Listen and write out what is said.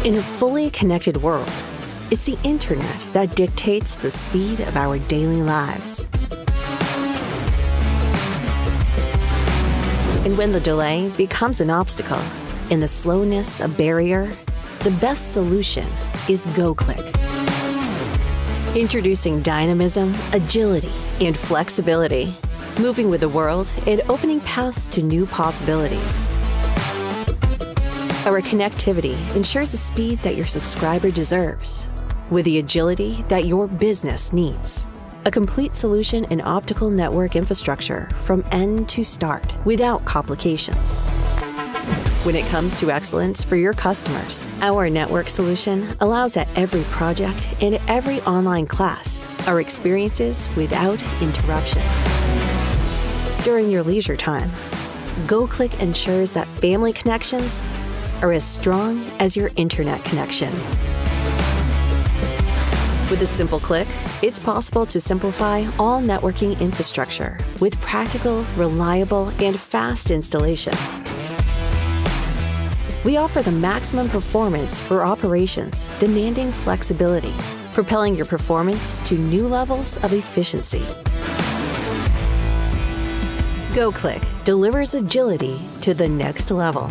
In a fully connected world, it's the internet that dictates the speed of our daily lives. And when the delay becomes an obstacle and the slowness a barrier, the best solution is Goclick. Introducing dynamism, agility, and flexibility, moving with the world and opening paths to new possibilities. Our connectivity ensures the speed that your subscriber deserves, with the agility that your business needs. A complete solution in optical network infrastructure from end to start without complications. When it comes to excellence for your customers, our network solution allows that every project and every online class are experiences without interruptions. During your leisure time, Goclick ensures that family connections are as strong as your internet connection. With a simple click, it's possible to simplify all networking infrastructure with practical, reliable, and fast installation. We offer the maximum performance for operations demanding flexibility, propelling your performance to new levels of efficiency. Goclick delivers agility to the next level.